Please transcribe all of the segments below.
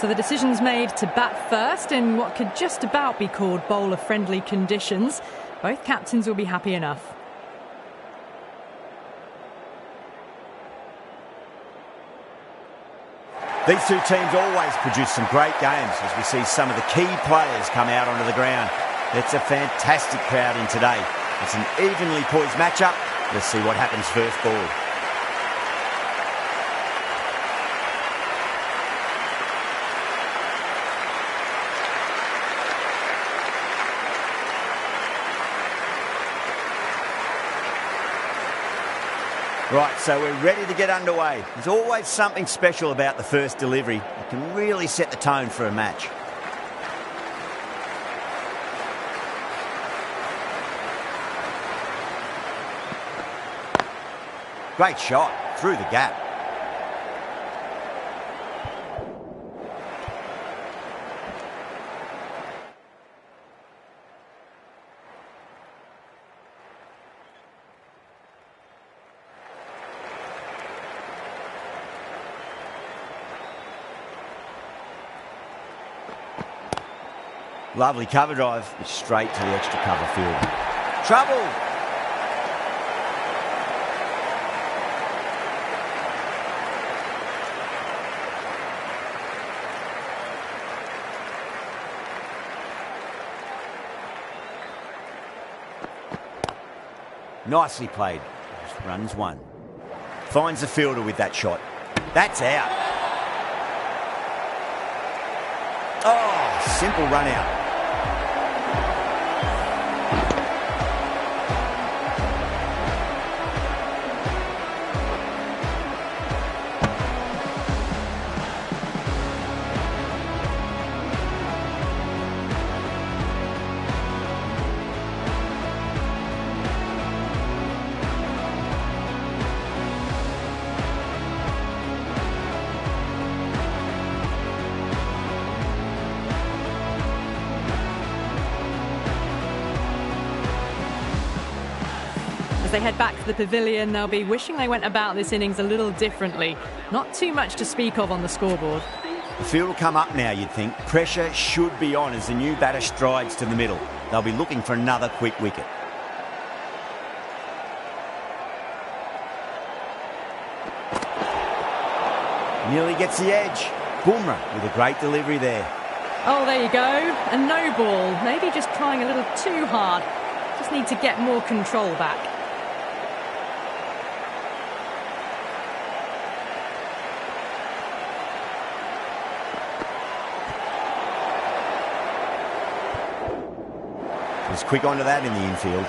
So the decision's made to bat first in what could just about be called bowler-friendly conditions. Both captains will be happy enough. These two teams always produce some great games as we see some of the key players come out onto the ground. It's a fantastic crowd in today. It's an evenly poised matchup. Let's see what happens first ball. Right, so we're ready to get underway. There's always something special about the first delivery. It can really set the tone for a match. Great shot, through the gap. Lovely cover drive, straight to the extra cover field. Trouble! Nicely played. Runs one. Finds the fielder with that shot. That's out. Oh, simple run out. As they head back to the pavilion, they'll be wishing they went about this innings a little differently. Not too much to speak of on the scoreboard. The field will come up now, you'd think. Pressure should be on as the new batter strides to the middle. They'll be looking for another quick wicket. Nearly gets the edge. Bumrah with a great delivery there. Oh, there you go. A no ball. Maybe just trying a little too hard. Just need to get more control back. Was quick onto that in the infield.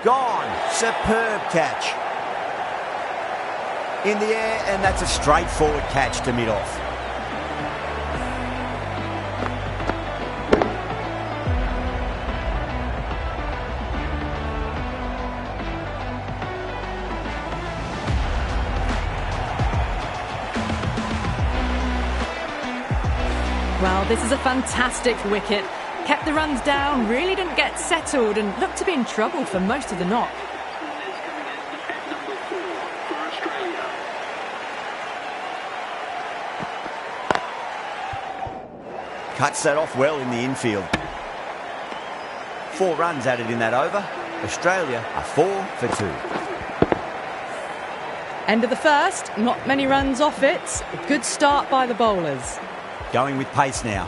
Gone. Superb catch. In the air, and that's a straightforward catch to mid-off. Well, this is a fantastic wicket. Kept the runs down, really didn't get settled and looked to be in trouble for most of the knock. Cuts that off well in the infield. 4 runs added in that over. Australia are 4 for 2. End of the first, not many runs off it. A good start by the bowlers. Going with pace now.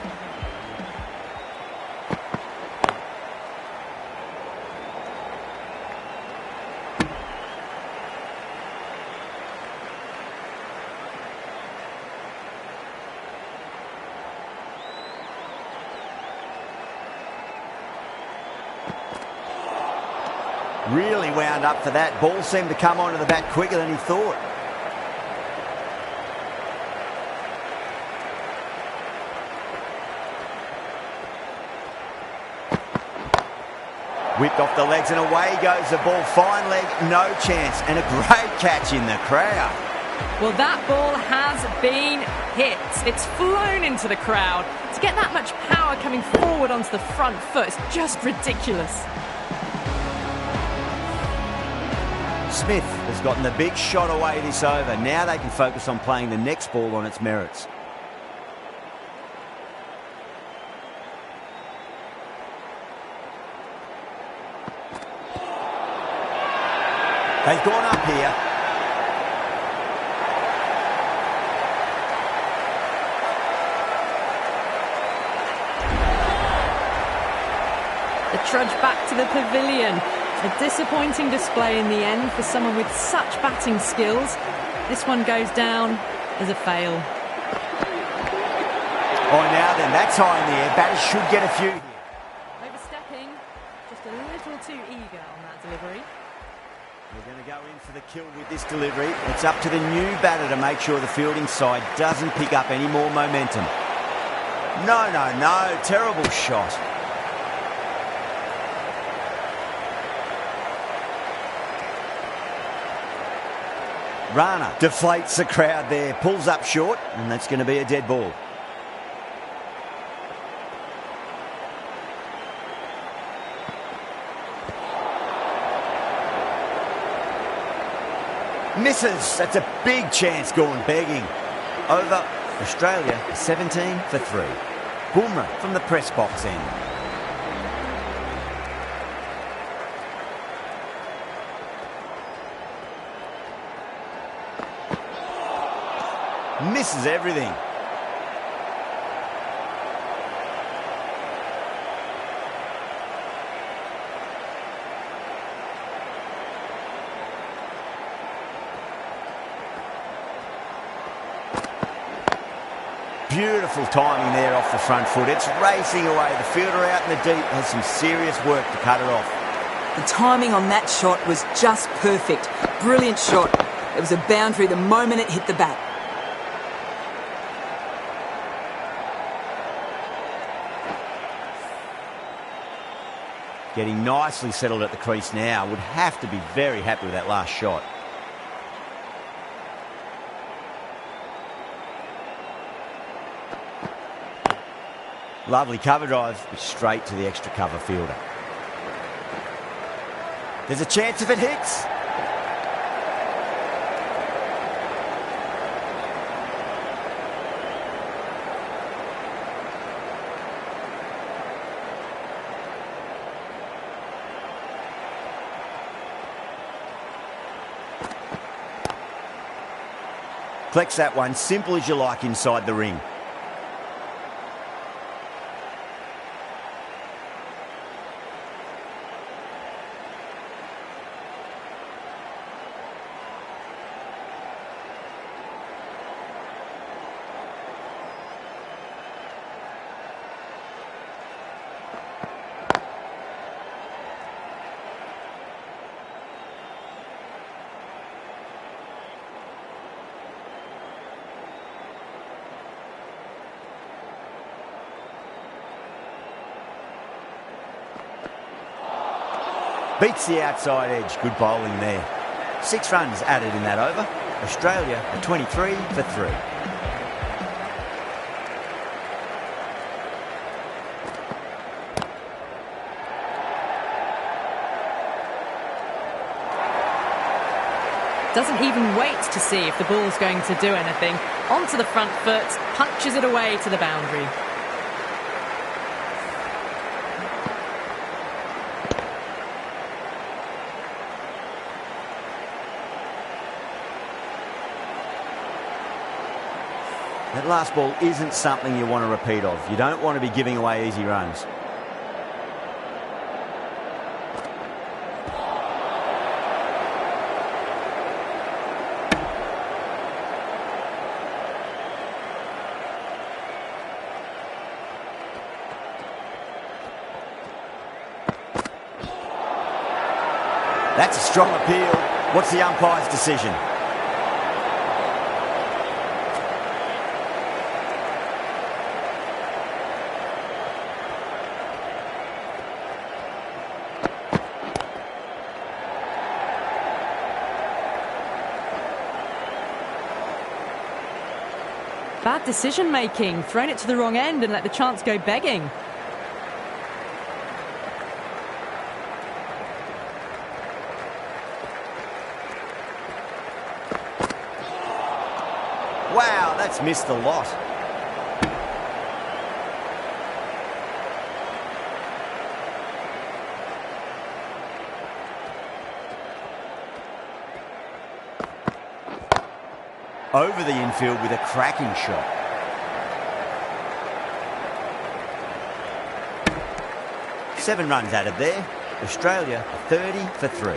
Really wound up for that. Ball seemed to come onto the bat quicker than he thought. Whipped off the legs and away goes the ball. Fine leg, no chance. And a great catch in the crowd. Well, that ball has been hit. It's flown into the crowd. To get that much power coming forward onto the front foot is just ridiculous. Smith has gotten the big shot away this over. Now they can focus on playing the next ball on its merits. They've gone up here. The trudge back to the pavilion. A disappointing display in the end for someone with such batting skills. This one goes down as a fail. Oh, now then, that's high in the air. Batters should get a few here. Overstepping, just a little too eager on that delivery. We're going to go in for the kill with this delivery. It's up to the new batter to make sure the fielding side doesn't pick up any more momentum. No, no, no. Terrible shot. Rana deflates the crowd there, pulls up short, and that's going to be a dead ball. Misses. That's a big chance gone begging. Over. Australia 17 for 3. Boomer from the press box end. Misses everything. Beautiful timing there off the front foot. It's racing away. The fielder out in the deep has some serious work to cut it off. The timing on that shot was just perfect. Brilliant shot. It was a boundary the moment it hit the bat. Getting nicely settled at the crease now. Would have to be very happy with that last shot. Lovely cover drive, but straight to the extra cover fielder. There's a chance if it hits. Flex that one, simple as you like inside the ring. Beats the outside edge. Good bowling there. 6 runs added in that over. Australia are 23 for 3. Doesn't even wait to see if the ball's going to do anything. Onto the front foot, punches it away to the boundary. That last ball isn't something you want to repeat of. You don't want to be giving away easy runs. That's a strong appeal. What's the umpire's decision? Bad decision-making, thrown it to the wrong end and let the chance go begging. Wow, that's missed a lot. Over the infield with a cracking shot. Seven runs added there. Australia 30 for 3.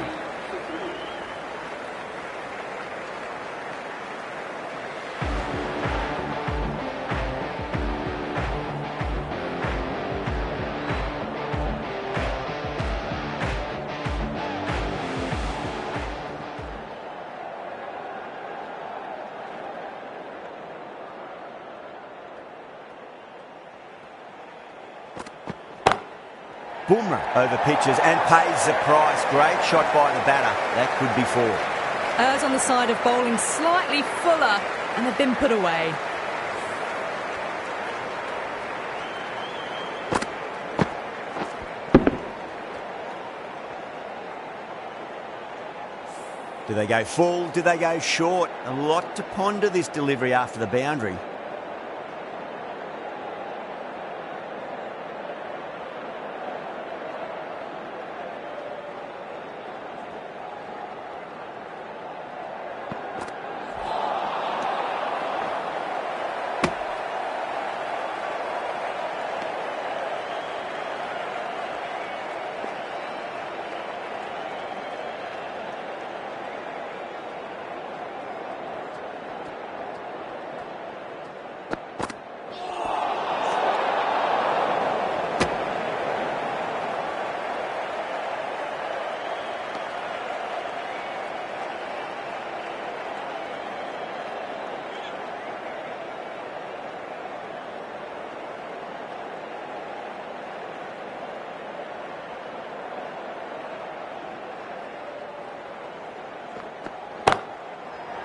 Boomer over pitches and pays the price. Great shot by the batter. That could be 4. Errs on the side of bowling slightly fuller, and they've been put away. Do they go full? Do they go short? A lot to ponder this delivery after the boundary.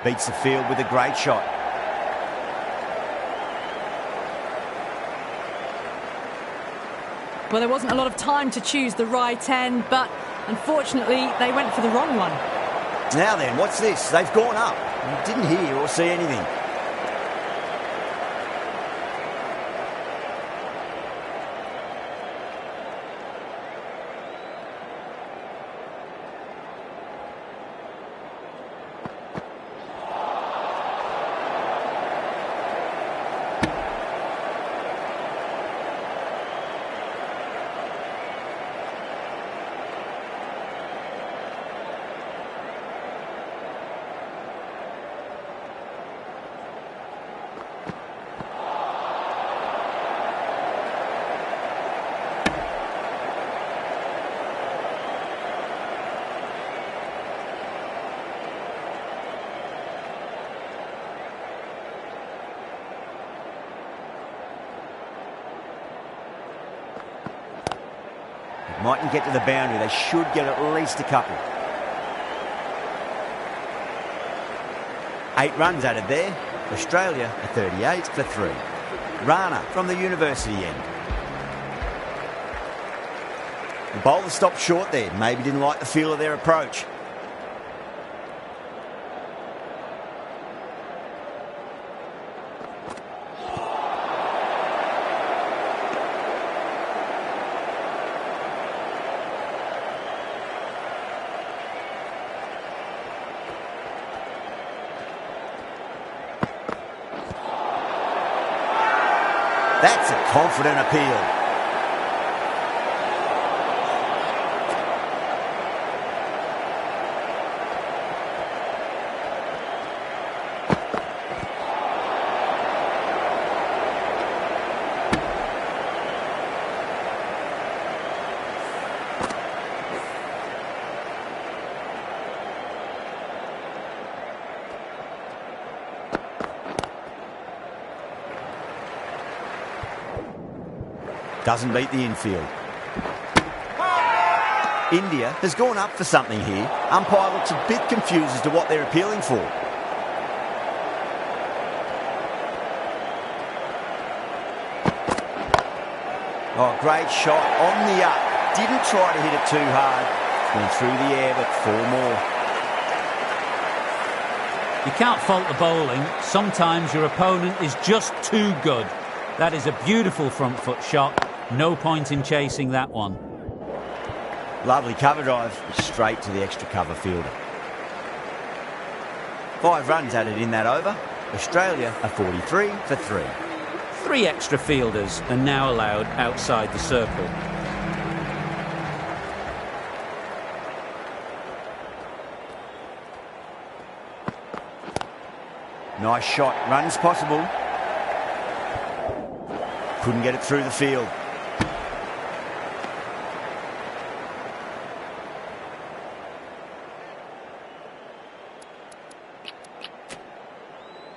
Beats the field with a great shot. Well, there wasn't a lot of time to choose the right end, but unfortunately they went for the wrong one. Now then, what's this? They've gone up. You didn't hear or see anything. Mightn't get to the boundary. They should get at least a couple. 8 runs added there. Australia are 38 for 3. Rana from the university end. The bowler stopped short there. Maybe didn't like the feel of their approach. That's a confident appeal. Doesn't beat the infield. India has gone up for something here. Umpire looks a bit confused as to what they're appealing for. Oh, great shot on the up. Didn't try to hit it too hard. Went through the air, but 4 more. You can't fault the bowling. Sometimes your opponent is just too good. That is a beautiful front foot shot. No point in chasing that one. Lovely cover drive, straight to the extra cover fielder. 5 runs added in that over. Australia are 43 for 3. 3 extra fielders are now allowed outside the circle. Nice shot, runs possible. Couldn't get it through the field.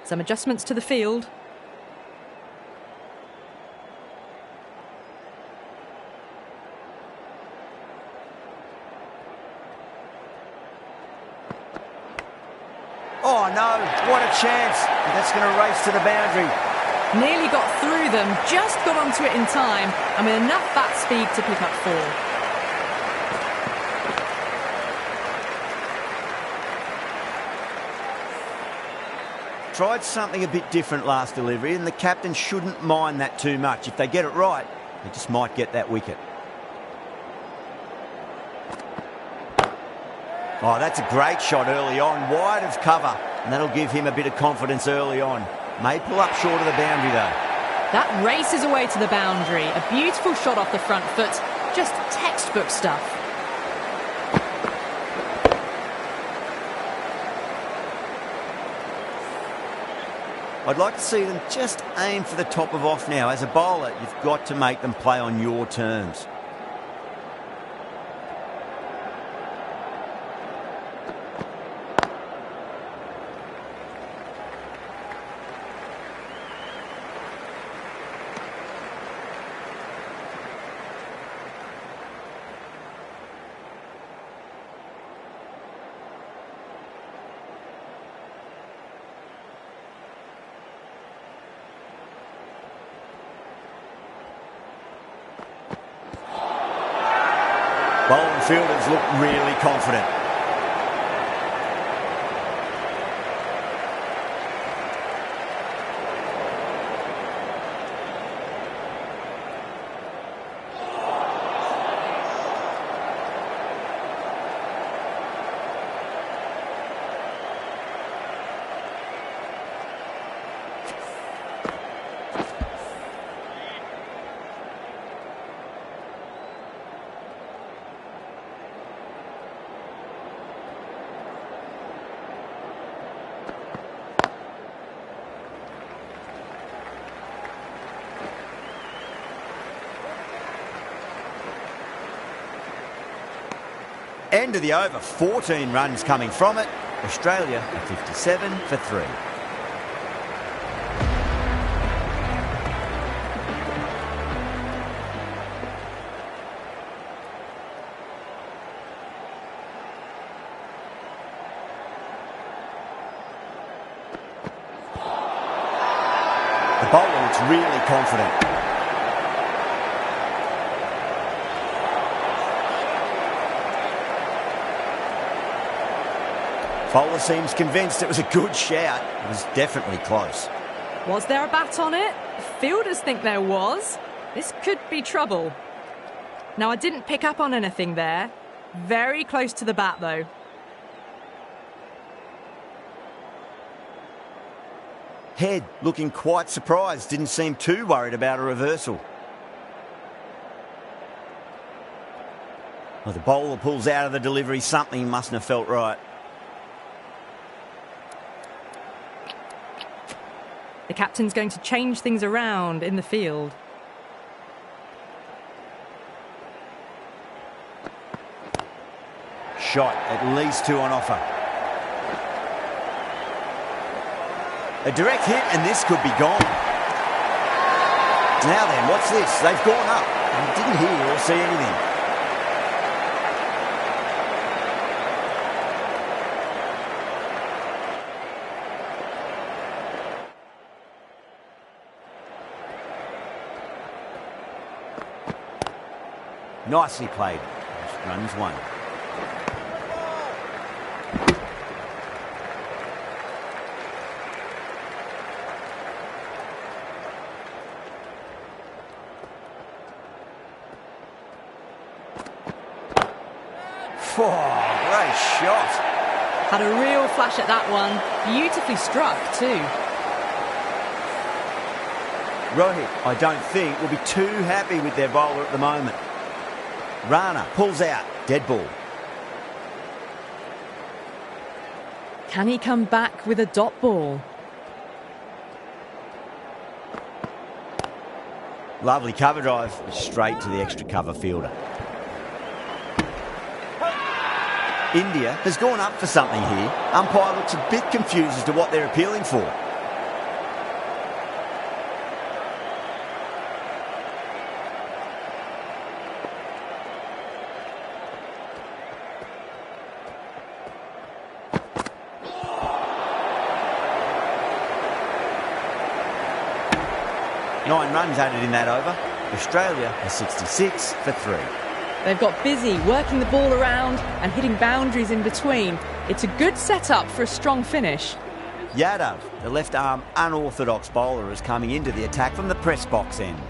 Some adjustments to the field. Oh no, what a chance. That's going to race to the boundary. Nearly got through them, just got onto it in time, and with enough bat speed to pick up 4. Tried something a bit different last delivery, and the captain shouldn't mind that too much. If they get it right, they just might get that wicket. Oh, that's a great shot early on, wide of cover, and that'll give him a bit of confidence early on. May pull up short of the boundary though. That races away to the boundary. A beautiful shot off the front foot. Just textbook stuff. I'd like to see them just aim for the top of off now. As a bowler, you've got to make them play on your terms. Bowling fielders look really confident. End of the over, 14 runs coming from it. Australia are 57 for 3. The bowler looks really confident. Bowler seems convinced it was a good shout. It was definitely close. Was there a bat on it? Fielders think there was. This could be trouble. Now, I didn't pick up on anything there. Very close to the bat, though. Head looking quite surprised. Didn't seem too worried about a reversal. Well, the bowler pulls out of the delivery. Something mustn't have felt right. The captain's going to change things around in the field. Shot, at least 2 on offer. A direct hit and this could be gone. Now then, what's this? They've gone up. I didn't hear or see anything. Nicely played. Runs one. Oh, great shot. Had a real flash at that one. Beautifully struck too. Rohit, I don't think, will be too happy with their bowler at the moment. Rana pulls out. Dead ball. Can he come back with a dot ball? Lovely cover drive. Straight to the extra cover fielder. India has gone up for something here. Umpire looks a bit confused as to what they're appealing for. Nine runs added in that over. Australia are 66 for 3. They've got busy working the ball around and hitting boundaries in between. It's a good setup for a strong finish. Yadav, the left-arm unorthodox bowler, is coming into the attack from the press box end.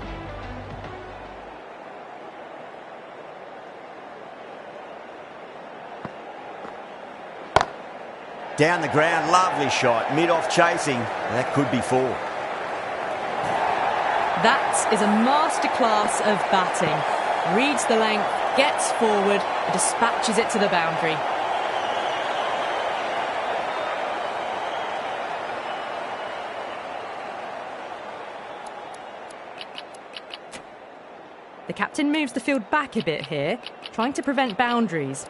Down the ground, lovely shot. Mid-off chasing. That could be 4. That is a masterclass of batting. Reads the length, gets forward, and dispatches it to the boundary. The captain moves the field back a bit here, trying to prevent boundaries.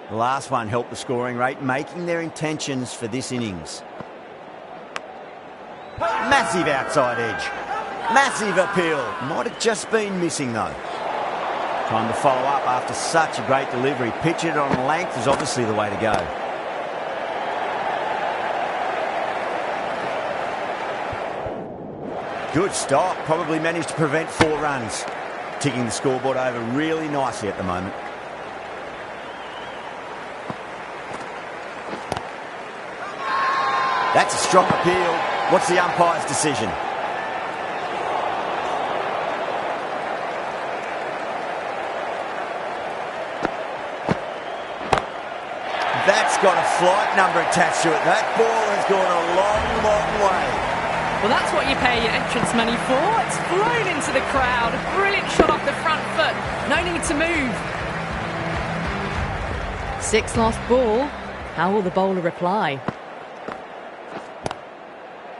The last one helped the scoring rate, making their intentions for this innings. Massive outside edge. Massive appeal. Might have just been missing though. Time to follow up after such a great delivery. Pitch it on length is obviously the way to go. Good stop. Probably managed to prevent 4 runs. Ticking the scoreboard over really nicely at the moment. That's a strong appeal. What's the umpire's decision? That's got a flight number attached to it. That ball has gone a long, long way. Well, that's what you pay your entrance money for. It's flown into the crowd. A brilliant shot off the front foot. No need to move. 6 lost ball. How will the bowler reply?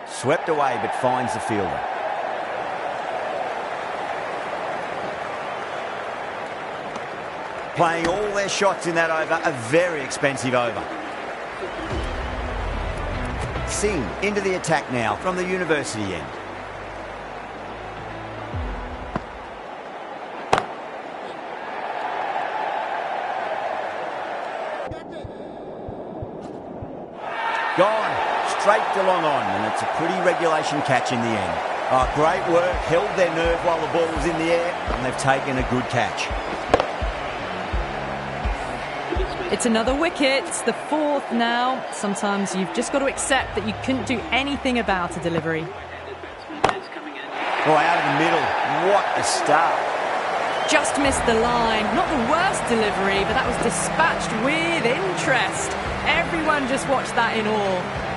Swept away but finds the fielder. Playing all their shots in that over, a very expensive over. Singh into the attack now from the university end. Gone. Straight to long on, and it's a pretty regulation catch in the end. Oh, great work. Held their nerve while the ball was in the air, and they've taken a good catch. It's another wicket. It's the 4th now. Sometimes you've just got to accept that you couldn't do anything about a delivery. Oh, out of the middle. What a start. Just missed the line. Not the worst delivery, but that was dispatched with interest. Everyone just watched that in awe.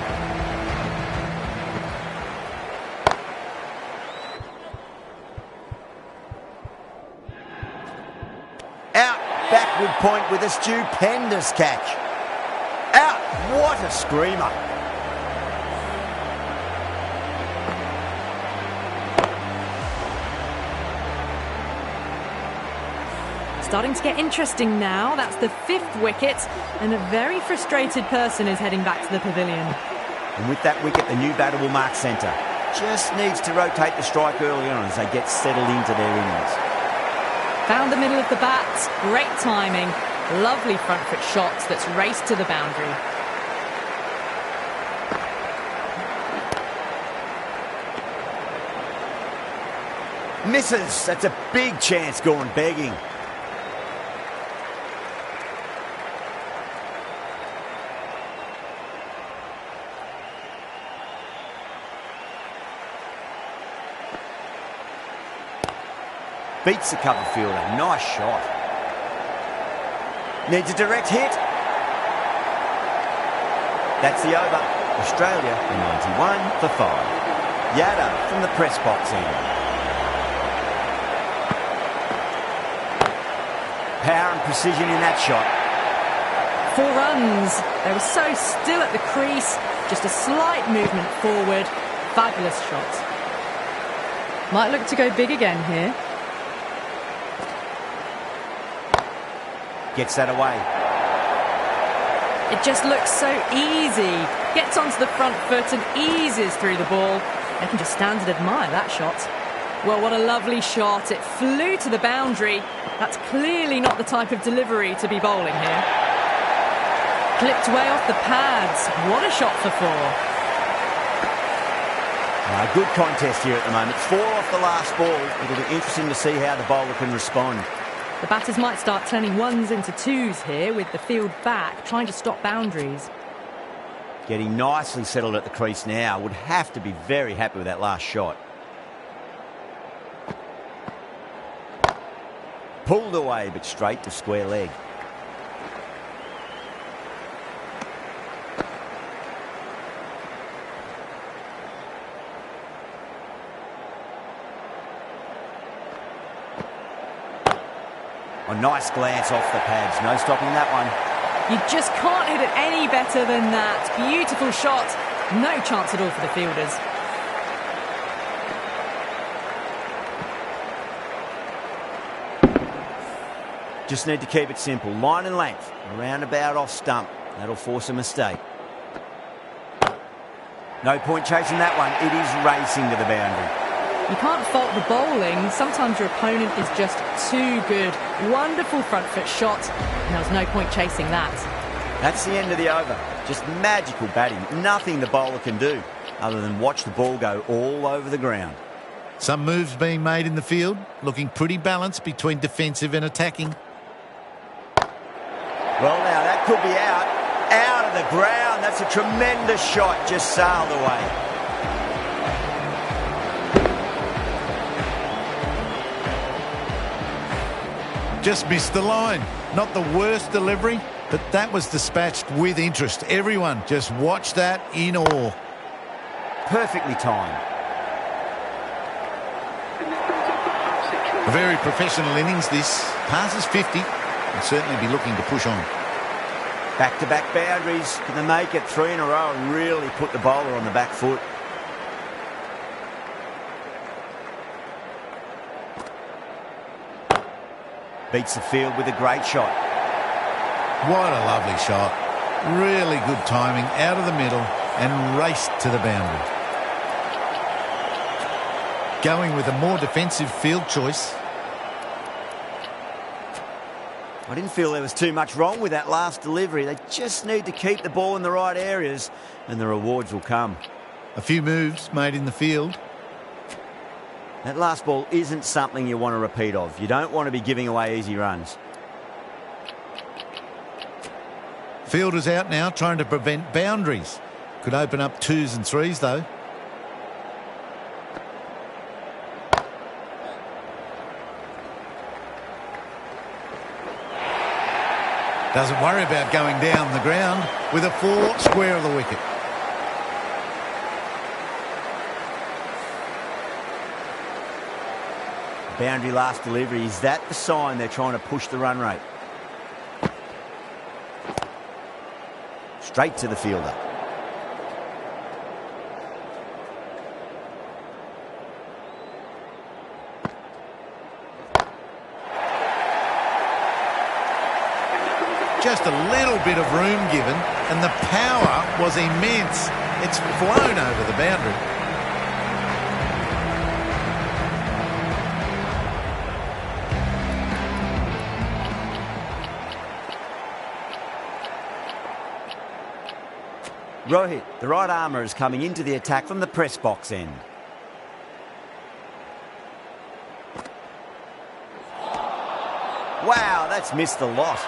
Out, backward point with a stupendous catch. Out, what a screamer. Starting to get interesting now. That's the 5th wicket, and a very frustrated person is heading back to the pavilion. And with that wicket, the new batter will mark centre. Just needs to rotate the strike early on as they get settled into their innings. Found the middle of the bat, great timing, lovely front foot shot that's raced to the boundary. Misses. That's a big chance gone begging. Beats the cover fielder. Nice shot. Needs a direct hit. That's the over. Australia in 91 for 5. Yada from the press box end. Power and precision in that shot. 4 runs. They were so still at the crease. Just a slight movement forward. Fabulous shot. Might look to go big again here. Gets that away. It just looks so easy. Gets onto the front foot and eases through the ball. They can just stand and admire that shot. Well, what a lovely shot. It flew to the boundary. That's clearly not the type of delivery to be bowling here. Clipped way off the pads. What a shot for 4. Good contest here at the moment. 4 off the last ball. It'll be interesting to see how the bowler can respond. The batters might start turning 1s into 2s here with the field back, trying to stop boundaries. Getting nicely settled at the crease now. Would have to be very happy with that last shot. Pulled away, but straight to square leg. A nice glance off the pads. No stopping that one. You just can't hit it any better than that. Beautiful shot. No chance at all for the fielders. Just need to keep it simple. Line and length. Around about off stump. That'll force a mistake. No point chasing that one. It is racing to the boundary. You can't fault the bowling. Sometimes your opponent is just too good. Wonderful front foot shot. And there was no point chasing that. That's the end of the over. Just magical batting. Nothing the bowler can do other than watch the ball go all over the ground. Some moves being made in the field, looking pretty balanced between defensive and attacking. Well, now that could be out. Out of the ground. That's a tremendous shot. Just sailed away. Just missed the line. Not the worst delivery, but that was dispatched with interest. Everyone just watched that in awe. Perfectly timed. A very professional innings this. Passes 50. Will certainly be looking to push on. Back-to-back boundaries. Can they make it 3 in a row and really put the bowler on the back foot? Beats the field with a great shot. What a lovely shot. Really good timing out of the middle and raced to the boundary. Going with a more defensive field choice. I didn't feel there was too much wrong with that last delivery. They just need to keep the ball in the right areas and the rewards will come. A few moves made in the field. That last ball isn't something you want to repeat of. You don't want to be giving away easy runs. Fielders out now trying to prevent boundaries. Could open up 2s and 3s though. Doesn't worry about going down the ground with a 4 square of the wicket. Boundary last delivery. Is that the sign they're trying to push the run rate? Straight to the fielder. Just a little bit of room given, and the power was immense. It's flown over the boundary. Rohit, the right armour, is coming into the attack from the press box end. Wow, that's missed the lot.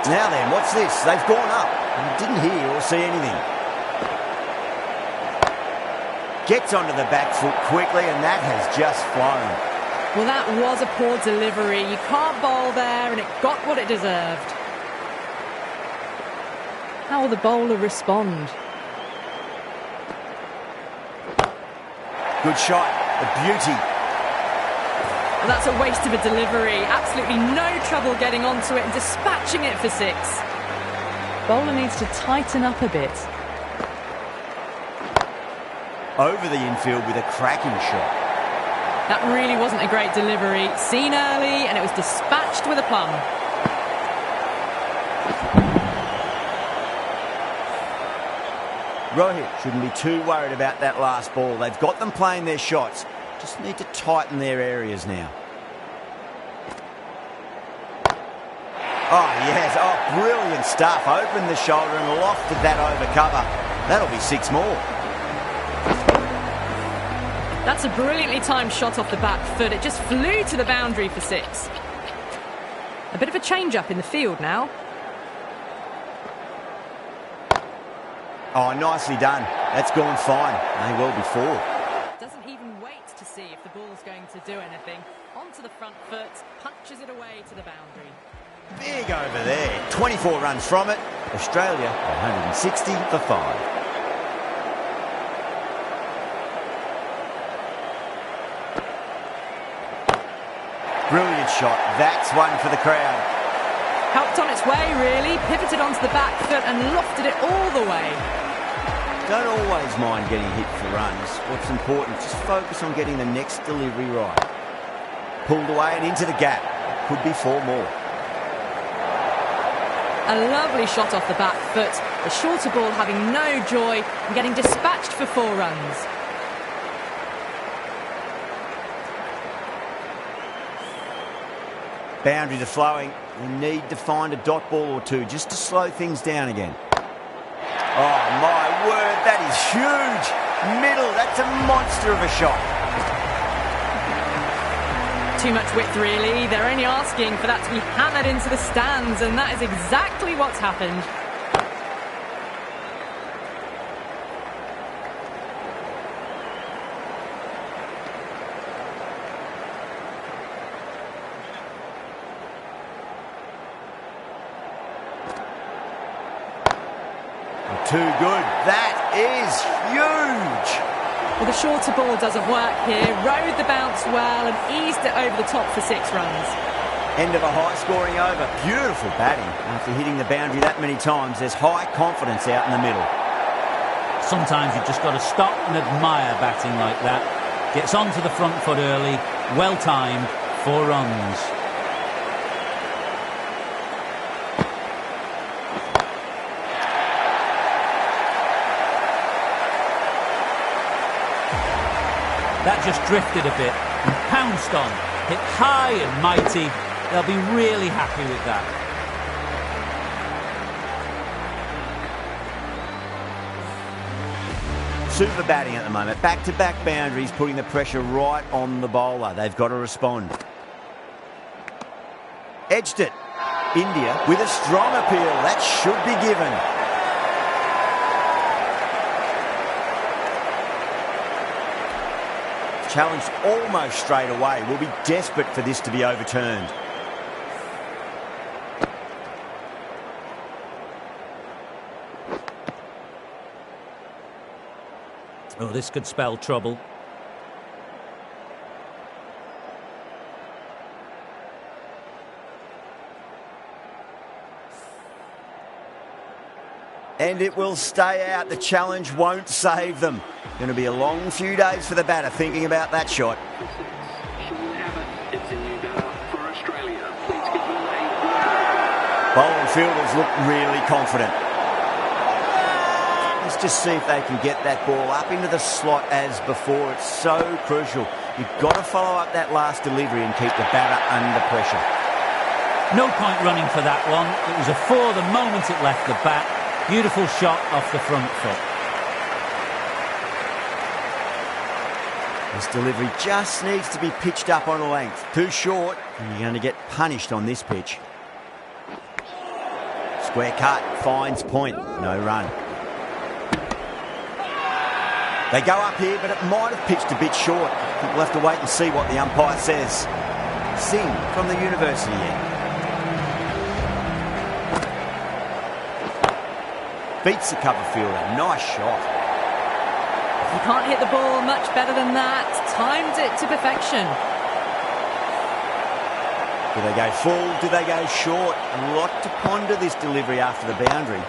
Now then, what's this? They've gone up. You didn't hear or see anything. Gets onto the back foot quickly, and that has just flown. Well, that was a poor delivery. You can't bowl there, and it got what it deserved. How will the bowler respond? Good shot. A beauty. Well, that's a waste of a delivery. Absolutely no trouble getting onto it and dispatching it for 6. Bowler needs to tighten up a bit. Over the infield with a cracking shot. That really wasn't a great delivery. Seen early, and it was dispatched with a plum. Rohit shouldn't be too worried about that last ball. They've got them playing their shots. Just need to tighten their areas now. Oh, yes. Oh, brilliant stuff. Opened the shoulder and lofted that over cover. That'll be 6 more. That's a brilliantly timed shot off the back foot. It just flew to the boundary for 6. A bit of a change-up in the field now. Oh, nicely done. That's gone fine. May well be 4. Doesn't even wait to see if the ball's going to do anything. Onto the front foot, punches it away to the boundary. Big over there. 24 runs from it. Australia 160 for 5. Brilliant shot. That's one for the crowd. Helped on its way, really. Pivoted onto the back foot and lofted it all the way. Don't always mind getting hit for runs. What's important, just focus on getting the next delivery right. Pulled away and into the gap. Could be 4 more. A lovely shot off the back foot. The shorter ball having no joy and getting dispatched for 4 runs. Boundaries are flowing. We need to find a dot ball or 2 just to slow things down again. Oh, my word, that is huge. Middle, that's a monster of a shot. Too much width, really. They're only asking for that to be hammered into the stands, and that is exactly what's happened. Too good. That is huge. Well, the shorter ball doesn't work here. Rode the bounce well and eased it over the top for 6 runs. End of a high-scoring over. Beautiful batting. After hitting the boundary that many times, there's high confidence out in the middle. Sometimes you've just got to stop and admire batting like that. Gets onto the front foot early. Well timed. 4 runs. That just drifted a bit and pounced on. Hit high and mighty. They'll be really happy with that. Super batting at the moment. Back-to-back boundaries, putting the pressure right on the bowler. They've got to respond. Edged it. India with a strong appeal. That should be given. Challenged almost straight away. We'll be desperate for this to be overturned. Oh, this could spell trouble. And it will stay out. The challenge won't save them. Going to be a long few days for the batter thinking about that shot. Bowling fielders look really confident. Let's just see if they can get that ball up into the slot as before. It's so crucial. You've got to follow up that last delivery and keep the batter under pressure. No point running for that one. It was a 4 the moment it left the bat. Beautiful shot off the front foot. This delivery just needs to be pitched up on a length. Too short, and you're going to get punished on this pitch. Square cut, finds point, no run. They go up here, but it might have pitched a bit short. I think we'll have to wait and see what the umpire says. Singh from the university end. Beats the cover fielder. Nice shot. You can't hit the ball much better than that. Timed it to perfection. Do they go full? Do they go short? A lot to ponder this delivery after the boundary.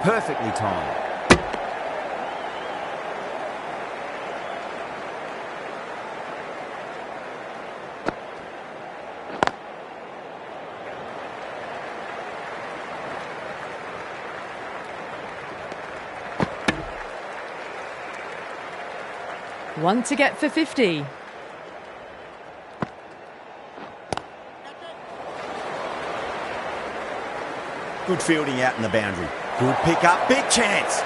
Perfectly timed. One to get for 50. Good fielding out in the boundary. Good pick up, big chance.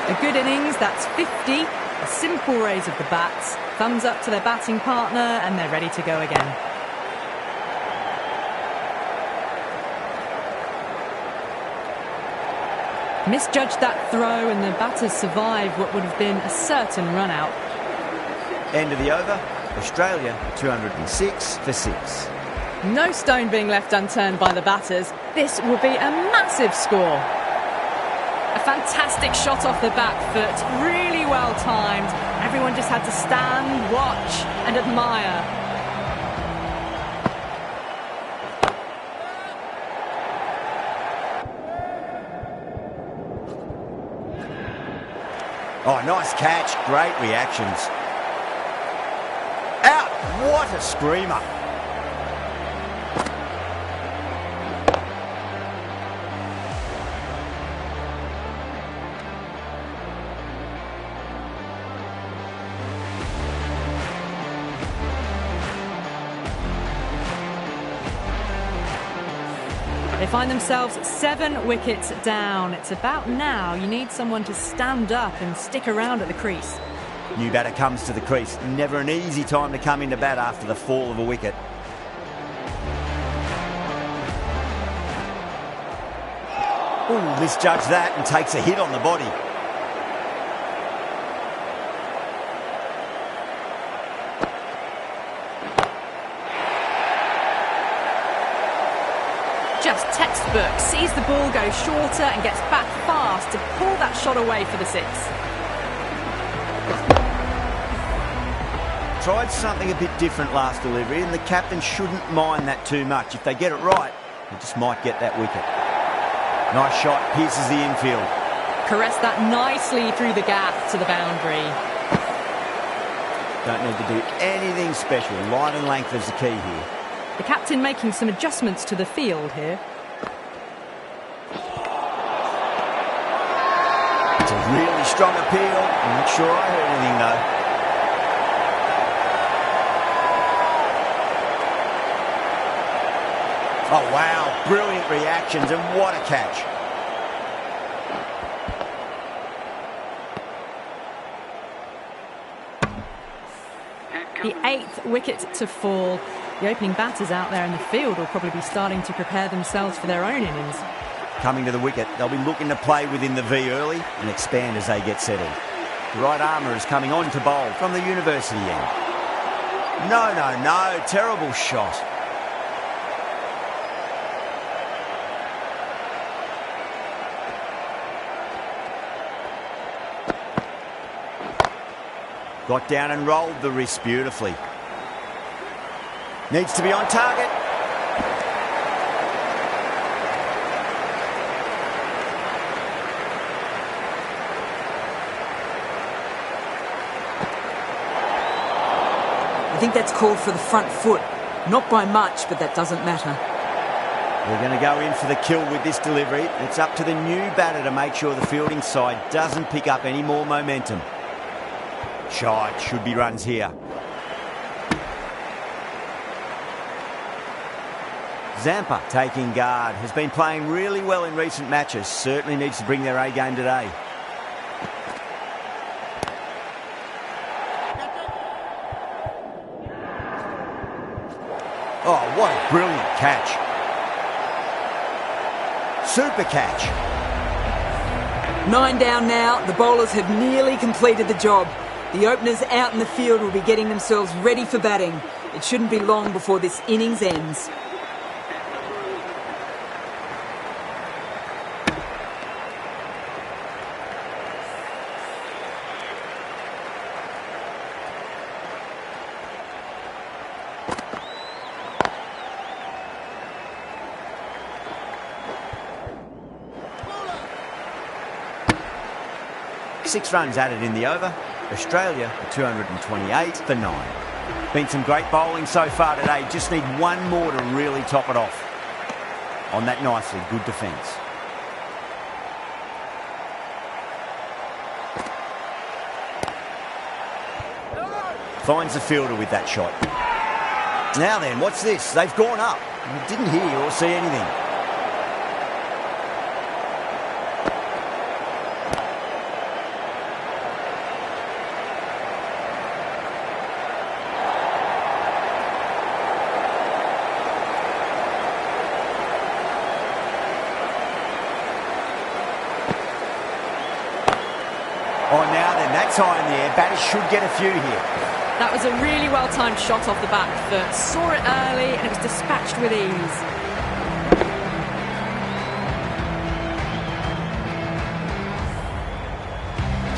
A good innings, that's 50. A simple raise of the bats. Thumbs up to their batting partner and they're ready to go again. Misjudged that throw and the batters survived what would have been a certain run out. End of the over. Australia 206 for 6. No stone being left unturned by the batters. This will be a massive score. A fantastic shot off the back foot, really well timed. Everyone just had to stand, watch and admire. Oh, nice catch. Great reactions. Out! What a screamer. They find themselves 7 wickets down. It's about now you need someone to stand up and stick around at the crease. New batter comes to the crease. Never an easy time to come into bat after the fall of a wicket. Ooh, misjudged that and takes a hit on the body. Just textbook, sees the ball go shorter and gets back fast to pull that shot away for the 6. Tried something a bit different last delivery and the captain shouldn't mind that too much. If they get it right, they just might get that wicket. Nice shot, pierces the infield. Caress that nicely through the gap to the boundary. Don't need to do anything special. Line and length is the key here. The captain making some adjustments to the field here. It's a really strong appeal. I'm not sure I heard anything though. Oh wow, brilliant reactions and what a catch. The 8th wicket to fall. The opening batters out there in the field will probably be starting to prepare themselves for their own innings. Coming to the wicket, they'll be looking to play within the V early and expand as they get settled. The right armour is coming on to bowl from the university end. No, terrible shot. Got down and rolled the wrist beautifully. Needs to be on target. I think that's called for the front foot. Not by much, but that doesn't matter. They're going to go in for the kill with this delivery. It's up to the new batter to make sure the fielding side doesn't pick up any more momentum. Shot, should be runs here. Zampa taking guard, has been playing really well in recent matches. Certainly needs to bring their A game today. Oh, what a brilliant catch. Super catch. 9 down now. The bowlers have nearly completed the job. The openers out in the field will be getting themselves ready for batting. It shouldn't be long before this innings ends. Six runs added in the over. Australia for 228 for 9. Been some great bowling so far today. Just need one more to really top it off. On that nicely, good defence. Finds the fielder with that shot. Now then, what's this? They've gone up. Didn't hear or see anything. Oh, now then, that's high in the air. Batters should get a few here. That was a really well-timed shot off the back foot. Saw it early and it was dispatched with ease.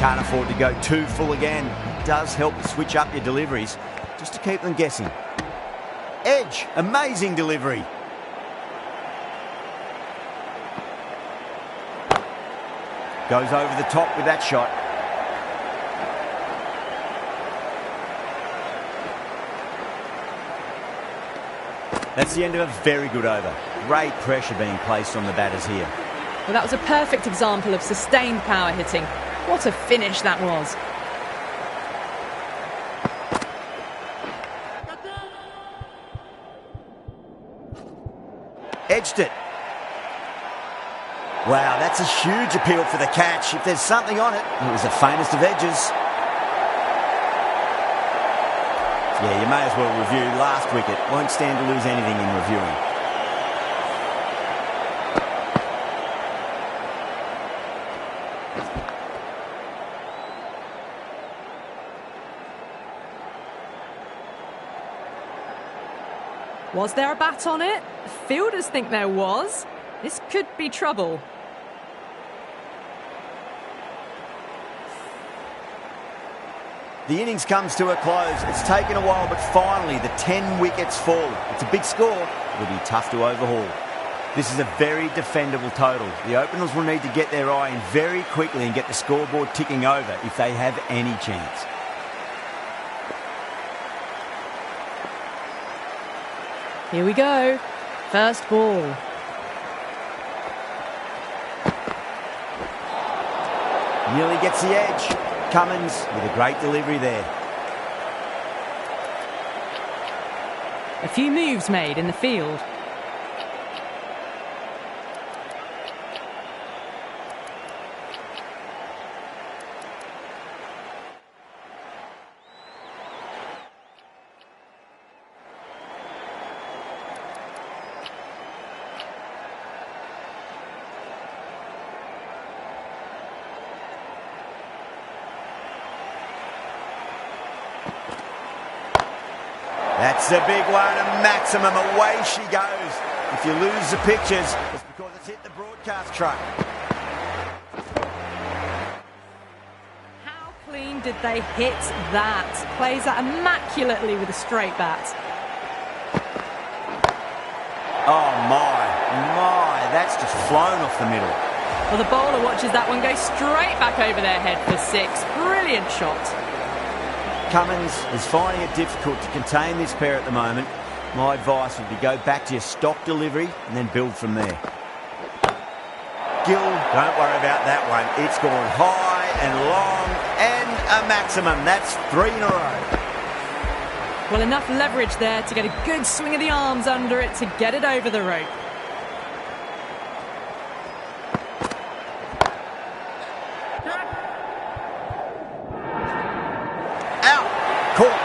Can't afford to go too full again. It does help to switch up your deliveries, just to keep them guessing. Edge, amazing delivery. Goes over the top with that shot. That's the end of a very good over. Great pressure being placed on the batters here. Well, that was a perfect example of sustained power hitting. What a finish that was. Edged it. Wow, that's a huge appeal for the catch. If there's something on it, it was the faintest of edges. Yeah, you may as well review last wicket. Won't stand to lose anything in reviewing. Was there a bat on it? Fielders think there was. This could be trouble. The innings comes to a close. It's taken a while, but finally the 10 wickets fall. It's a big score. It'll be tough to overhaul. This is a very defendable total. The openers will need to get their eye in very quickly and get the scoreboard ticking over if they have any chance. Here we go. First ball. Nearly gets the edge. Cummins with a great delivery there. A few moves made in the field. That's a big one, a maximum. Away she goes. If you lose the pictures, it's because it's hit the broadcast truck. How clean did they hit that? Plays that immaculately with a straight bat. Oh my, that's just flown off the middle. Well, the bowler watches that one go straight back over their head for 6. Brilliant shot. Cummins is finding it difficult to contain this pair at the moment. My advice would be go back to your stock delivery and then build from there. Gill, don't worry about that one. It's gone high and long and a maximum. That's 3 in a row. Well, enough leverage there to get a good swing of the arms under it to get it over the rope. Out. Caught.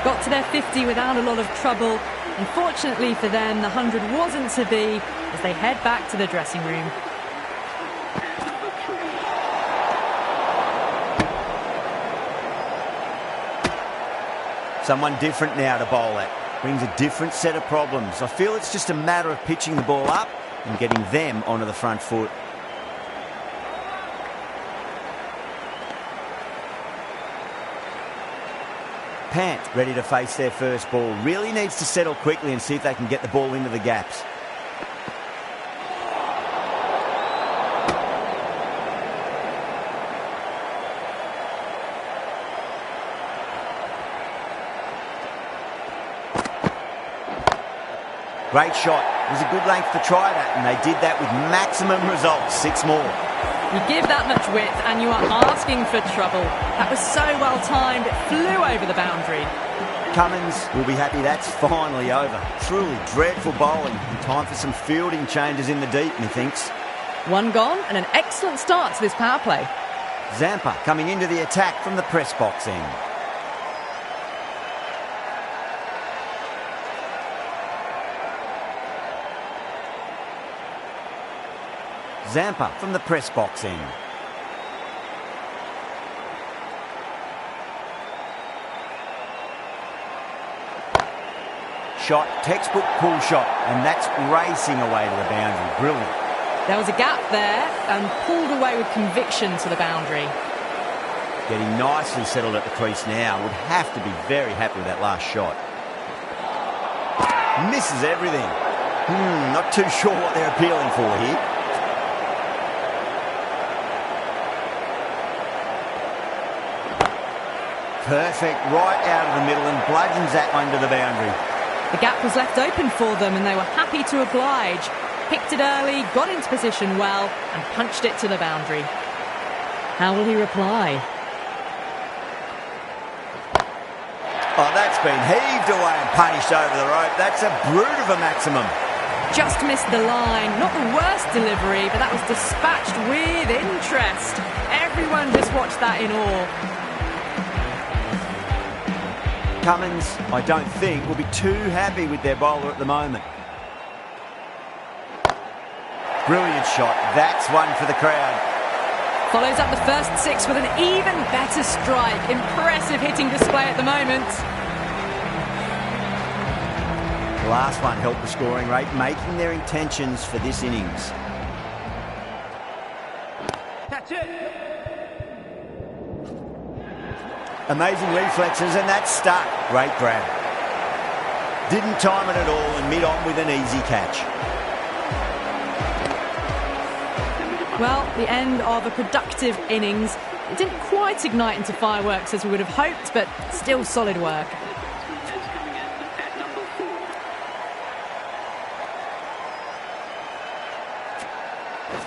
Got to their 50 without a lot of trouble. Unfortunately for them, the 100 wasn't to be as they head back to the dressing room. Someone different now to bowl at. Brings a different set of problems. I feel it's just a matter of pitching the ball up and getting them onto the front foot. Pant ready to face their first ball. Really needs to settle quickly and see if they can get the ball into the gaps. Great shot. It was a good length to try that, and they did that with maximum results. 6 more. You give that much width and you are asking for trouble. That was so well timed, it flew over the boundary. Cummins will be happy that's finally over. Truly dreadful bowling, and time for some fielding changes in the deep, methinks. 1 gone and an excellent start to this power play. Zampa coming into the attack from the press box end. Zampa from the press box end. Shot, textbook pull shot, and that's racing away to the boundary. Brilliant. There was a gap there and pulled away with conviction to the boundary. Getting nicely settled at the crease now. Would have to be very happy with that last shot. Misses everything. Not too sure what they're appealing for here. Perfect, right out of the middle and bludgeons that one to the boundary. The gap was left open for them and they were happy to oblige. Picked it early, got into position well and punched it to the boundary. How will he reply? Oh, that's been heaved away and punished over the rope. That's a brute of a maximum. Just missed the line. Not the worst delivery, but that was dispatched with interest. Everyone just watched that in awe. Cummins, I don't think, will be too happy with their bowler at the moment. Brilliant shot. That's one for the crowd. Follows up the first 6 with an even better strike. Impressive hitting display at the moment. The last one helped the scoring rate, making their intentions for this innings. That's it. Amazing reflexes, and that's stuck. Great grab. Didn't time it at all and mid-on with an easy catch. Well, the end of a productive innings. It didn't quite ignite into fireworks as we would have hoped, but still solid work.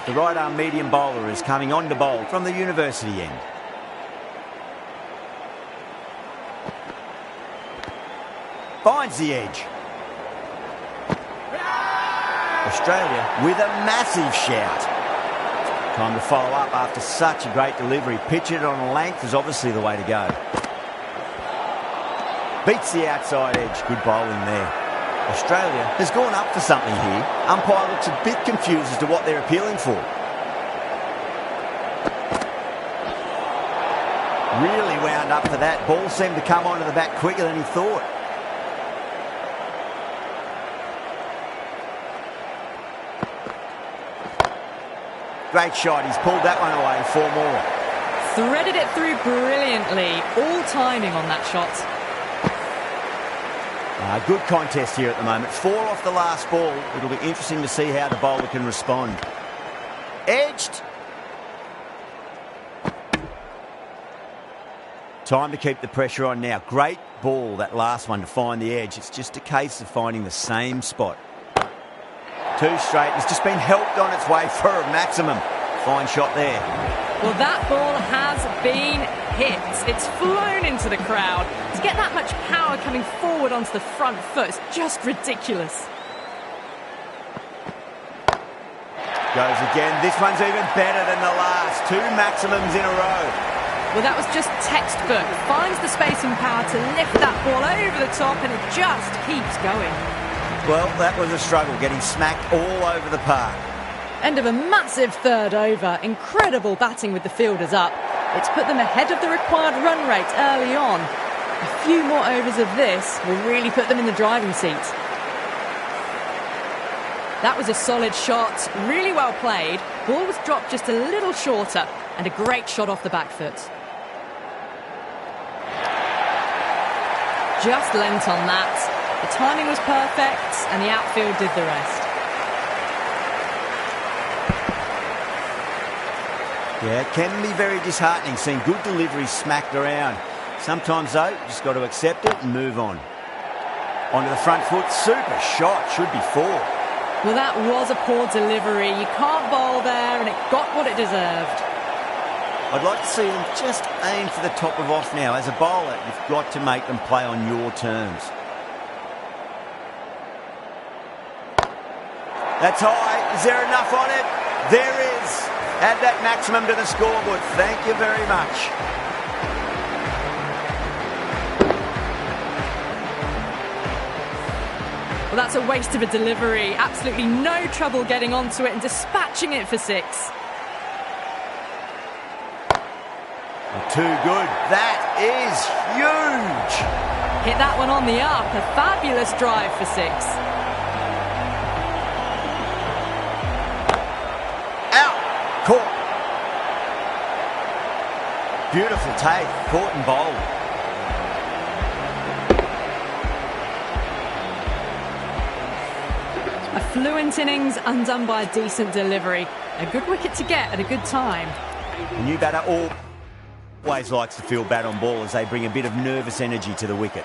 The right-arm medium bowler is coming on to bowl from the university end. Finds the edge. Australia with a massive shout. Time to follow up after such a great delivery. Pitch it on a length is obviously the way to go. Beats the outside edge. Good bowling there. Australia has gone up for something here. Umpire looks a bit confused as to what they're appealing for. Really wound up for that. Ball seemed to come onto the bat quicker than he thought. Great shot. He's pulled that one away. 4 more. Threaded it through brilliantly. All timing on that shot. Good contest here at the moment. 4 off the last ball. It'll be interesting to see how the bowler can respond. edged. Time to keep the pressure on now. Great ball, that last one, to find the edge. It's just a case of finding the same spot. Two straight. It's just been helped on its way for a maximum. Fine shot there. Well, that ball has been hit. It's flown into the crowd. To get that much power coming forward onto the front foot is just ridiculous. Goes again. This one's even better than the last. Two maximums in a row. Well, that was just textbook. Finds the space and power to lift that ball over the top, and it just keeps going. Well, that was a struggle, getting smacked all over the park. End of a massive third over. Incredible batting with the fielders up. It's put them ahead of the required run rate early on. A few more overs of this will really put them in the driving seat. That was a solid shot, really well played. Ball was dropped just a little shorter, and a great shot off the back foot. Just lent on that. The timing was perfect, and the outfield did the rest. Yeah, it can be very disheartening seeing good deliveries smacked around. Sometimes, though, you just got to accept it and move on. Onto the front foot, super shot, should be four. Well, that was a poor delivery. You can't bowl there, and it got what it deserved. I'd like to see them just aim for the top of off now. As a bowler, you've got to make them play on your terms. That's high. Is there enough on it? There is. Add that maximum to the scoreboard. Thank you very much. Well, that's a waste of a delivery. Absolutely no trouble getting onto it and dispatching it for six. Too good. That is huge. Hit that one on the up. A fabulous drive for six. Out. Caught. Beautiful take. Caught and bowled. A fluent innings undone by a decent delivery. A good wicket to get at a good time. The new batter always likes to feel bat on ball as they bring a bit of nervous energy to the wicket.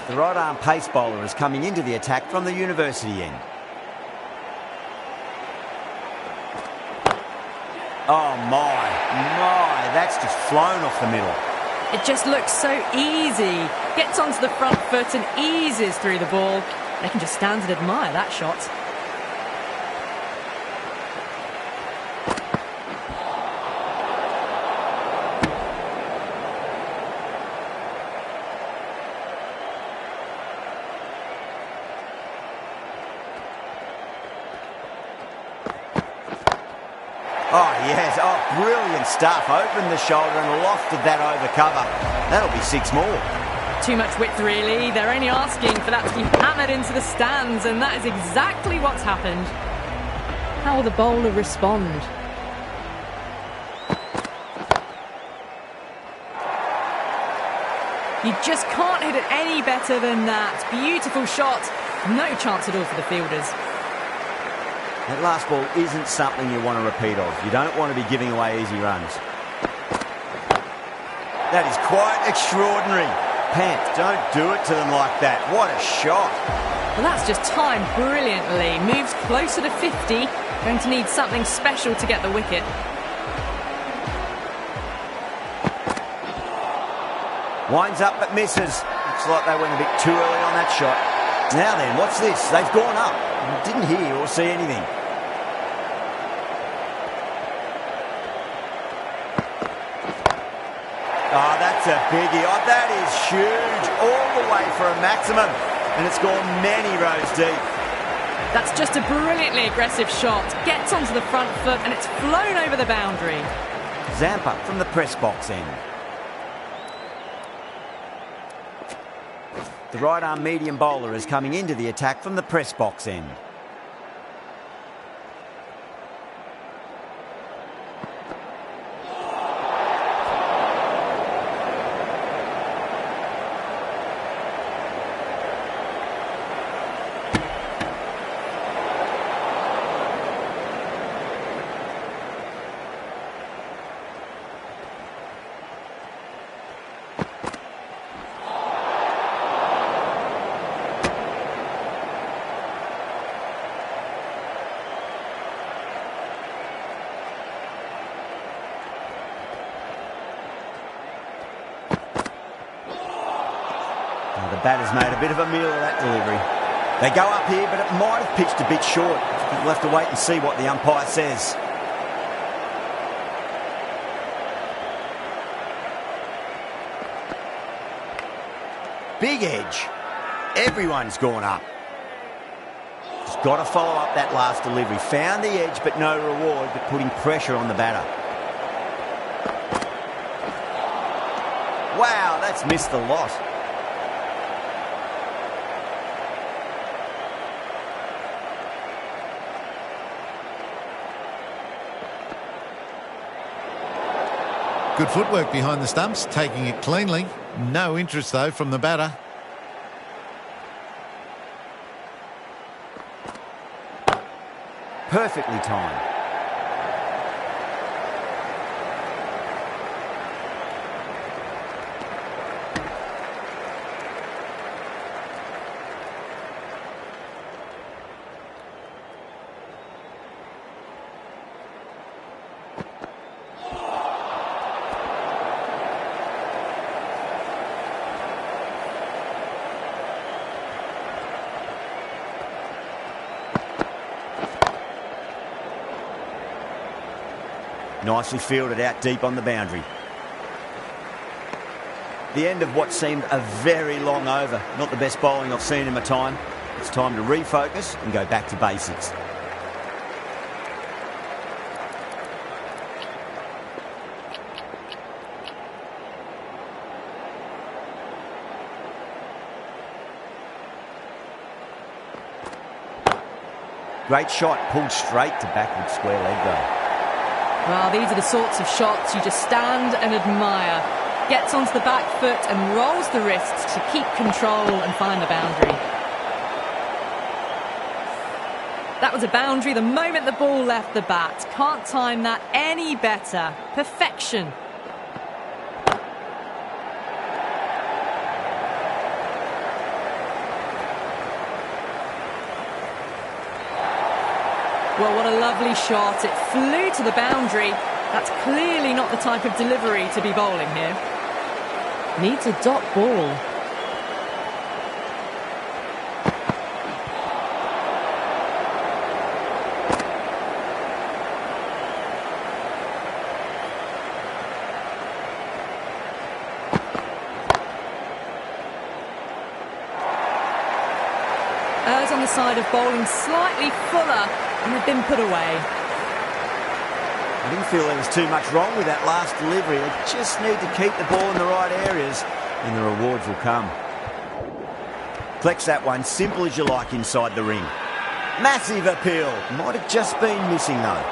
The right arm pace bowler is coming into the attack from the university end. Oh my, that's just flown off the middle. It just looks so easy. Gets onto the front foot and eases through the ball. They can just stand and admire that shot. Oh, yes. Oh, brilliant stuff. Opened the shoulder and lofted that over cover. That'll be six more. Too much width, really. They're only asking for that to be hammered into the stands, and that is exactly what's happened. How will the bowler respond? You just can't hit it any better than that. Beautiful shot. No chance at all for the fielders. That last ball isn't something you want to repeat of. You don't want to be giving away easy runs. That is quite extraordinary. Pant, don't do it to them like that. What a shot. Well, that's just timed brilliantly. Moves closer to 50. Going to need something special to get the wicket. Winds up but misses. Looks like they went a bit too early on that shot. Now then, what's this? They've gone up. Didn't hear or see anything. Oh, that's a biggie. Oh, that is huge. All the way for a maximum. And it's gone many rows deep. That's just a brilliantly aggressive shot. Gets onto the front foot and it's flown over the boundary. Zampa from the press box end. The right arm medium bowler is coming into the attack from the press box end. batter's made a bit of a meal of that delivery. They go up here, but it might have pitched a bit short. I think we'll have to wait and see what the umpire says. Big edge. Everyone's gone up. Just got to follow up that last delivery. Found the edge, but no reward, but putting pressure on the batter. Wow, that's missed the lot. Good footwork behind the stumps, taking it cleanly. No interest, though, from the batter. Perfectly timed. Nicely fielded out deep on the boundary. The end of what seemed a very long over. Not the best bowling I've seen in my time. It's time to refocus and go back to basics. Great shot, pulled straight to backward square leg though. Well, these are the sorts of shots you just stand and admire. Gets onto the back foot and rolls the wrists to keep control and find the boundary. That was a boundary the moment the ball left the bat. Can't time that any better. Perfection. Well, what a lovely shot. It flew to the boundary. That's clearly not the type of delivery to be bowling here. Needs a dot ball. Errs on the side of bowling slightly fuller and have been put away. I didn't feel there was too much wrong with that last delivery. They just need to keep the ball in the right areas and the rewards will come. Collects that one, simple as you like inside the ring. Massive appeal. Might have just been missing though.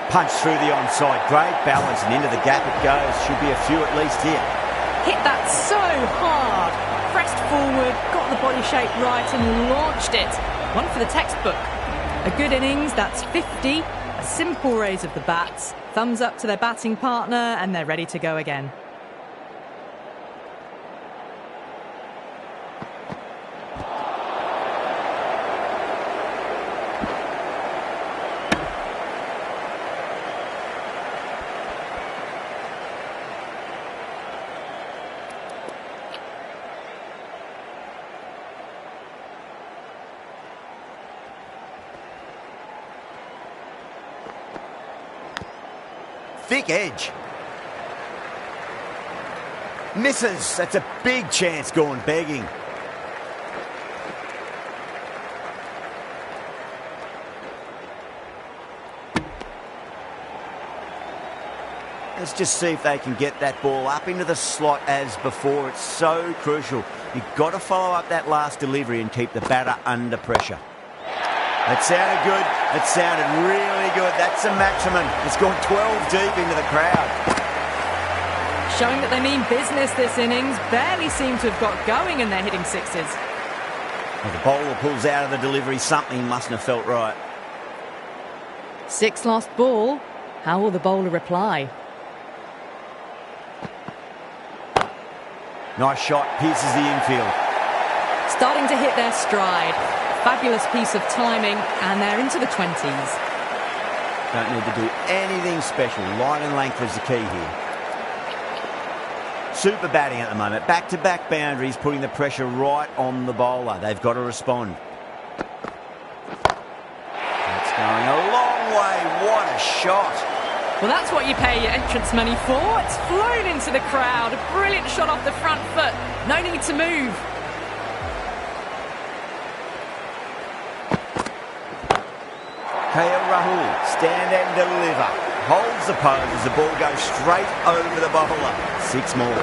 Punch through the onside. Great balance and into the gap it goes. Should be a few at least here. Hit that so hard. Pressed forward, got the body shape right and launched it. One for the textbook. A good innings, that's 50. A simple raise of the bats. Thumbs up to their batting partner and they're ready to go again. Thick edge. Misses. That's a big chance gone begging. Let's just see if they can get that ball up into the slot as before. It's so crucial. You've got to follow up that last delivery and keep the batter under pressure. That sounded good. It sounded really good. That's a maximum. It's gone 12 deep into the crowd. Showing that they mean business this innings. Barely seem to have got going and they're hitting sixes. Well, the bowler pulls out of the delivery. Something mustn't have felt right. 6 lost ball. How will the bowler reply? Nice shot. Pierces the infield. Starting to hit their stride. Fabulous piece of timing, and they're into the 20s. Don't need to do anything special. Line and length is the key here. Super batting at the moment. Back-to-back boundaries, putting the pressure right on the bowler. They've got to respond. That's going a long way. What a shot. Well, that's what you pay your entrance money for. It's flown into the crowd. A brilliant shot off the front foot. No need to move. KL Rahul, stand and deliver. Holds the pose as the ball goes straight over the bowler. 6 more.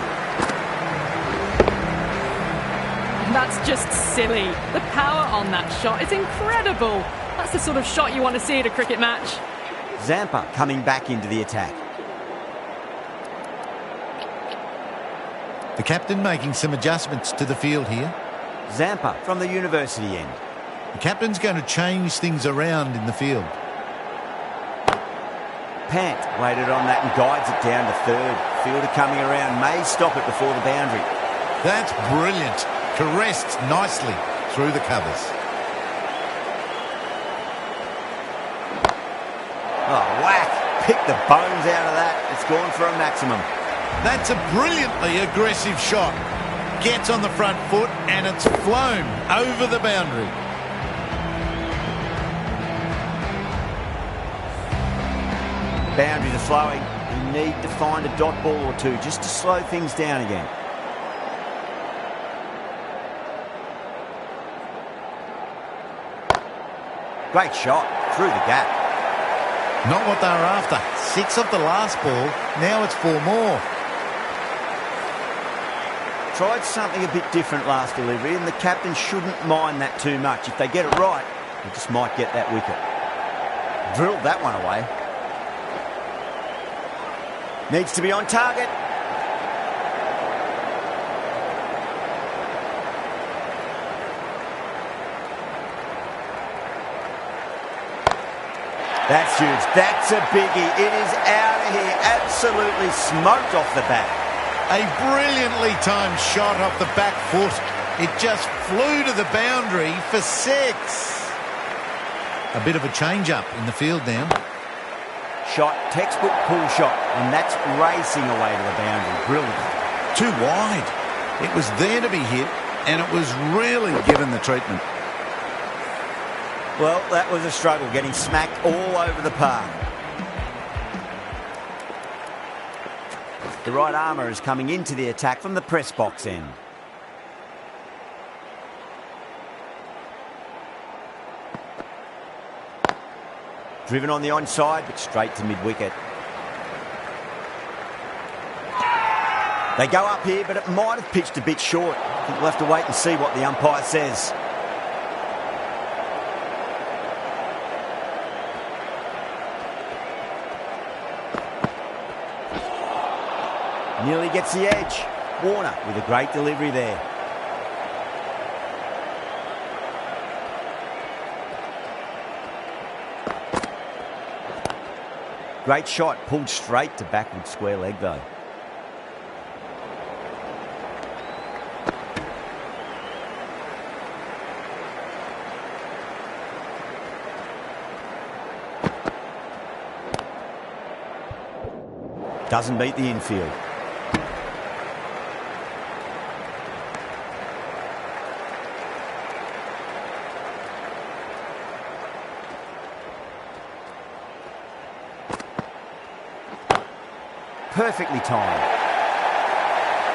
That's just silly. The power on that shot is incredible. That's the sort of shot you want to see at a cricket match. Zampa coming back into the attack. The captain making some adjustments to the field here. Zampa from the university end. The captain's going to change things around in the field. Pant waited on that and guides it down to third. Fielder coming around, may stop it before the boundary. That's brilliant. Caressed nicely through the covers. Oh, whack. Pick the bones out of that. It's gone for a maximum. That's a brilliantly aggressive shot. Gets on the front foot and it's flown over the boundary. Boundaries are flowing. You need to find a dot ball or two just to slow things down again. Great shot through the gap. Not what they were after. 6 off the last ball. Now it's 4 more. Tried something a bit different last delivery, and the captain shouldn't mind that too much. If they get it right, they just might get that wicket. Drilled that one away. Needs to be on target. That's huge. That's a biggie. It is out of here. Absolutely smoked off the bat. A brilliantly timed shot off the back foot. It just flew to the boundary for 6. A bit of a change-up in the field now. Shot, textbook pull shot, and that's racing away to the boundary. Brilliant. Too wide. It was there to be hit, and it was really given the treatment. Well, that was a struggle, getting smacked all over the park. The right armour is coming into the attack from the press box end. Driven on the onside, but straight to mid-wicket. They go up here, but it might have pitched a bit short. I think we'll have to wait and see what the umpire says. Nearly gets the edge. Warner with a great delivery there. Great shot, pulled straight to backward square leg though. Doesn't beat the infield. Perfectly timed.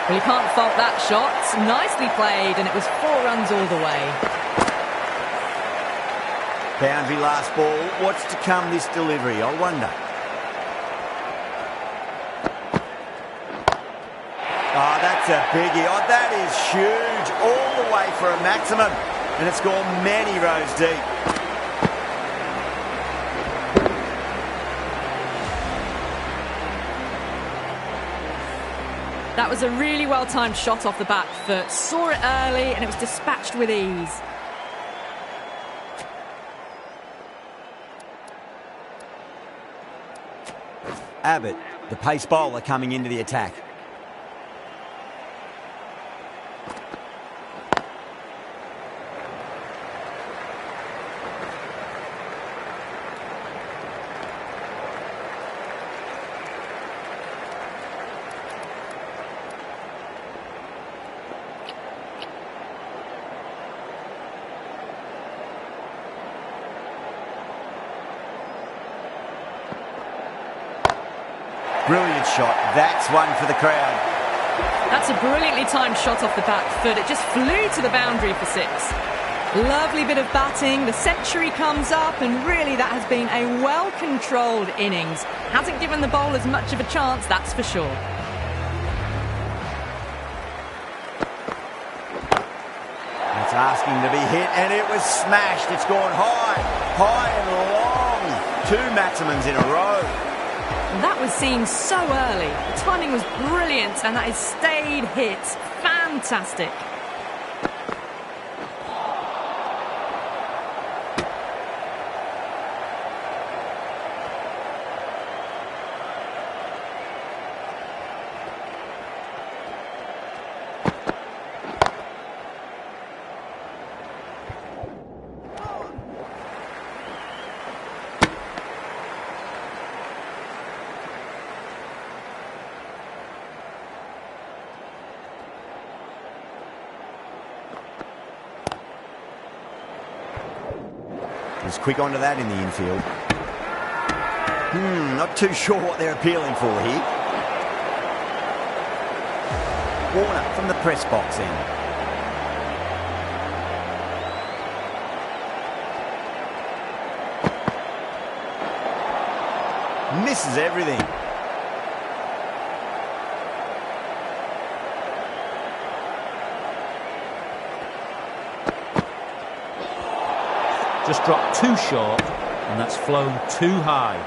Well, you can't fault that shot. Nicely played, and it was 4 runs all the way. Boundary last ball. What's to come this delivery, I wonder. Oh, that's a biggie. Oh, that is huge. All the way for a maximum. And it's gone many rows deep. That was a really well-timed shot off the back foot. Saw it early and it was dispatched with ease. Abbott, the pace bowler, coming into the attack. Brilliant shot. That's one for the crowd. That's a brilliantly timed shot off the back foot. It just flew to the boundary for 6. Lovely bit of batting. The century comes up, and really that has been a well-controlled innings. Hasn't given the bowlers much of a chance, that's for sure. It's asking to be hit, and it was smashed. It's gone high and long. 2 maximums in a row. That was seen so early. The timing was brilliant, and that is stayed hit. Fantastic. He's quick onto that in the infield. Not too sure what they're appealing for here. Warner from the press box end. Misses everything. Just dropped too short, and that's flown too high.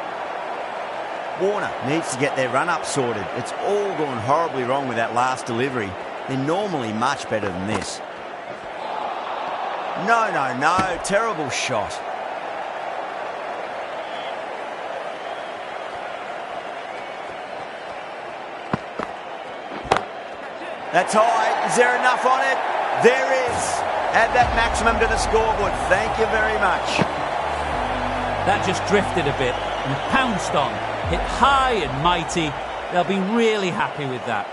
Warner needs to get their run-up sorted. It's all gone horribly wrong with that last delivery. They're normally much better than this. No. Terrible shot. That's high. Is there enough on it? There is. Add that maximum to the scoreboard. Thank you very much. That just drifted a bit and pounced on. Hit high and mighty. They'll be really happy with that.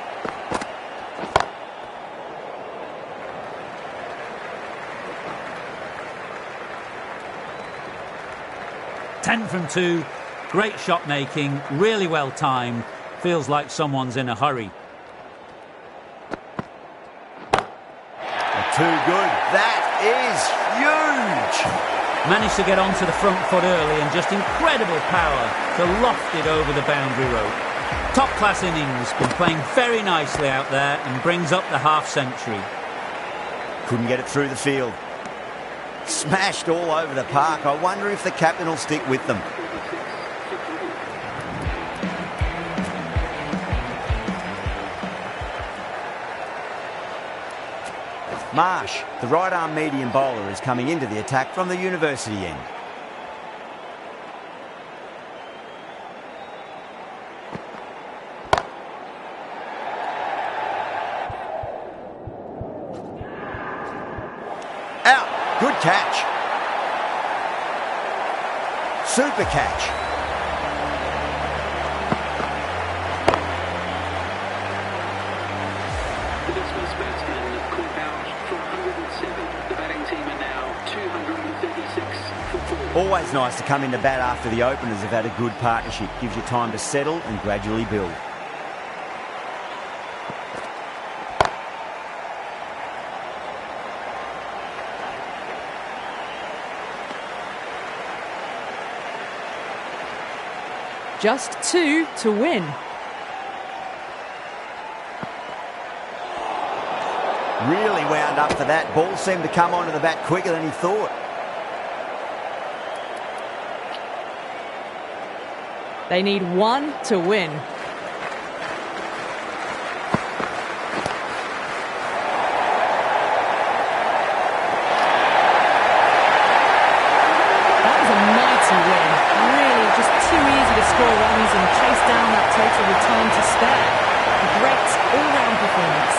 Ten from 2. Great shot making. Really well timed. Feels like someone's in a hurry. Too good. That is huge. Managed to get onto the front foot early and just incredible power to loft it over the boundary rope. Top class innings, been playing very nicely out there and brings up the half century. Couldn't get it through the field. Smashed all over the park. I wonder if the captain will stick with them. Marsh, the right-arm medium bowler, is coming into the attack from the university end. Out. Good catch. Super catch. Always nice to come into bat after the openers have had a good partnership. Gives you time to settle and gradually build. Just 2 to win. Really wound up for that. Ball seemed to come onto the bat quicker than he thought. They need 1 to win. That was a mighty win. Really just too easy to score runs and chase down that total with time to spare. A great all-round performance.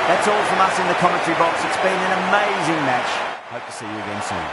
That's all from us in the commentary box. It's been an amazing match. Hope to see you again soon.